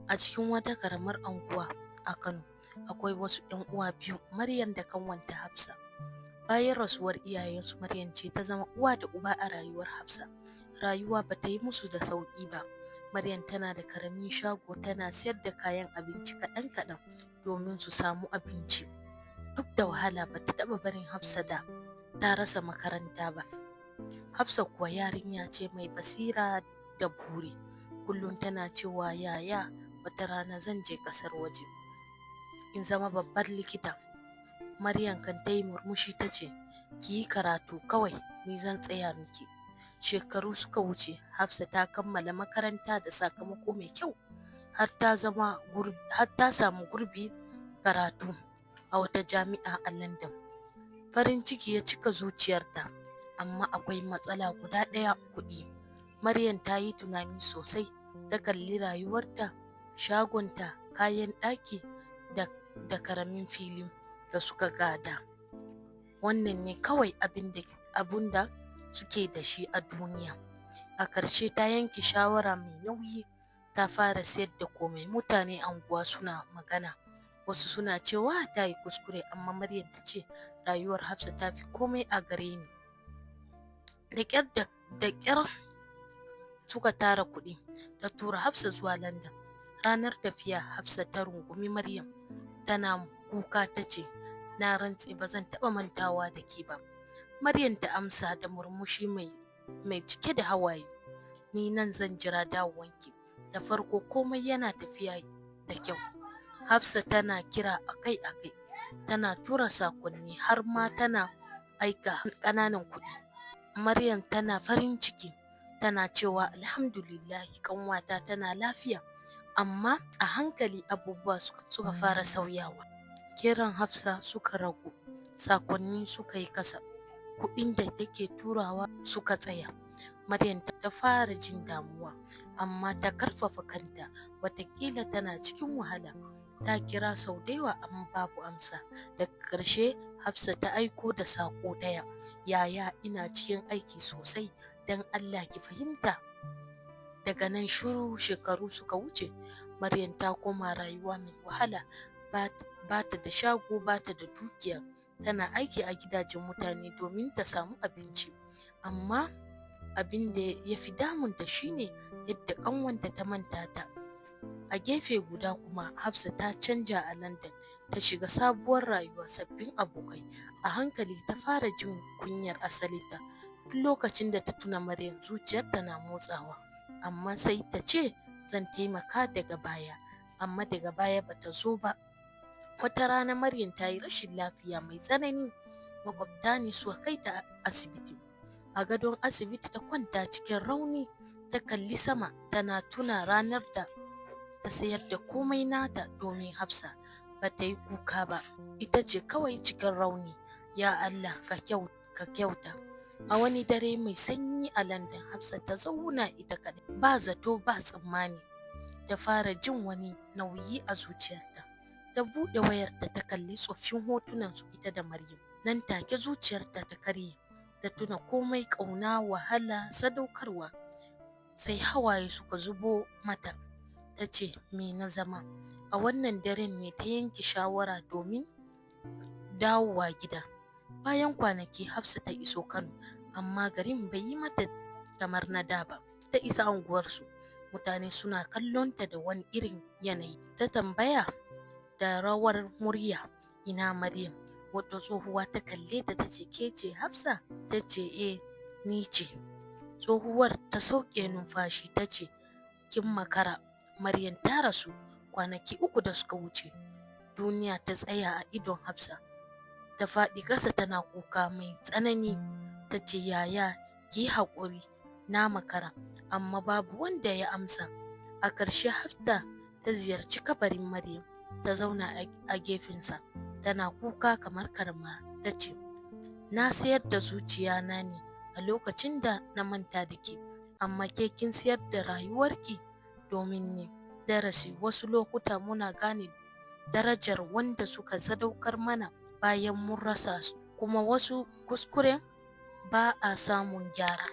A cikin wata karamar anguwa a Kano, akwai wasu 'yan uwa biyu, Maryam da kanwanta Hafsa. Bayan rasuwar iyayensu, Maryam ce ta zama uwa da uba a rayuwar Hafsa. Rayuwa ba ta yi musu da sauƙi ba. Maryam tana da karamin shago, tana sayar da kayan abinci kaɗan-kaɗan domin su samu abinci. Duk da wahala, ba ta taɓa barin Hafsa da ta rasa makaranta ba. Hafsa kuwa yarinya ce mai basira da buri. Kullum tana cewa, yaya, wata rana zan je ƙasar waje in zama babbar likita. Maryam kan ta yi murmushi ta ce, ki yi karatu kawai, ni zan tsaya miki. Shekaru suka wuce, Hafsa ta kammala makaranta da sakamako mai kyau, har ta samu gurbi karatu a wata jami'a a London. Farin ciki ya cika zuciyarta, amma akwai matsala guda ɗaya: kuɗi. Maryam ta yi tunani sosai, ta kalli rayuwarta, shagonta, kayan ɗaki da karamin fili da suka gada. Wannan ne kawai abin da suke da shi a duniya. A ƙarshe ta yanke shawara mai nauyi, ta fara sayar da komai. Mutane anguwa suna magana, wasu suna cewa ta yi kuskure, amma Maryam ta ce, rayuwar Hafsa ta fi komai a gare ni. Da ƙyar suka tara kuɗi, ta tura Hafsa zuwa London. Ranar tafiya, Hafsa ta rungumi Maryam, tana kuka ta ce, na rantse ba zan taɓa mantawa da ke ba. Maryam ta amsa da murmushi mai cike da hawaye, ni nan zan jira dawowanki. Da farko komai yana tafiya da kyau. Hafsa tana kira akai-akai, tana tura sakonni, har ma tana aika ƙananan kuɗi. Maryam tana farin ciki, tana cewa alhamdulillahi, kanwata tana lafiya. Amma a hankali abubuwa suka fara sauyawa. Kiran Hafsa suka ragu, sakonni suka yi kasa, kuɗin da take turawa suka tsaya. Maryam ta fara jin damuwa, amma ta karfafa kanta, watakila tana cikin wahala. Ta kira sau da yawa, amma babu amsa. Daga ƙarshe Hafsa ta aiko da saƙo ɗaya, yaya, ina cikin aiki sosai, don Allah ki fahimta. Daga nan shiru. Shekaru suka wuce, Maryam ta koma rayuwa mai wahala. Ba ta da shago, ba ta da dukiya, tana aiki a gidajen mutane domin ta samu abinci. Amma abin da ya fi damunta shine yadda ƙanwanta ta manta ta. A gefe guda kuma, Hafsa ta canja a London, ta shiga sabuwar rayuwa, sabbin abokai. A hankali ta fara jin kunyar asalinta. Duk lokacin da ta tuna Maryam, zuciyarta na motsawa, amma sai ta ce, zan taimaka daga baya. Amma daga baya ba ta zo ba. Wata rana Maryam ta yi rashin lafiya mai tsanani. Makwabta ne suka kai ta asibiti. A gadon asibiti ta kwanta cikin rauni, ta kalli sama, tana tuna ranar da ta sayar da komai nata domin Hafsa. Ba ta yi kuka ba, ita ce kawai cikin rauni. Ya Allah, ka kyauta. A wani dare mai sanyi a London, Hafsa ta zauna ita kaɗai, ba zato ba tsammani. Ta fara jin wani nauyi a zuciyarta. Ta buɗe wayarta, ta kalli tsoffin hotunan su ita da Maryam. Nan take zuciyarta ta karye, ta tuna komai, ƙauna, wahala, sadaukarwa. Sai hawaye suka zubo mata. Ta ce, me na zama? A wannan daren ne ta yanke shawara domin dawowa gida. Bayan kwanaki, Hafsa ta iso Kano, amma garin bai yi mata kamar na da ba. Ta isa unguwarsu, mutane suna kallonta da wani irin yanayi. Ta tambaya da rawar murya, ina Maryam? Wata tsohuwa ta kalle ta ce, ke ce Hafsa? Ta ce, ni ce. Tsohuwar ta sauke numfashi ta ce, kin makara, Maryam ta rasu kwanaki 3 da suka wuce. Duniya ta tsaya a idon Hafsa. Ta faɗi ƙasa tana kuka mai tsanani. Ta ce, yaya, ki haƙuri, na makara. Amma babu wanda ya amsa. A ƙarshe Hafsa ta ziyarci kabarin Maryam, ta zauna a gefensa, tana kuka kamar karma. Ta ce, na sayar da zuciyana ne a lokacin da na manta da ke, amma ke kin sayar da rayuwarki domin ni. Darasi: wasu lokuta muna gane darajar wanda suka sadaukar mana bayan mun rasa su, kuma wasu kuskuren ba a samun gyara.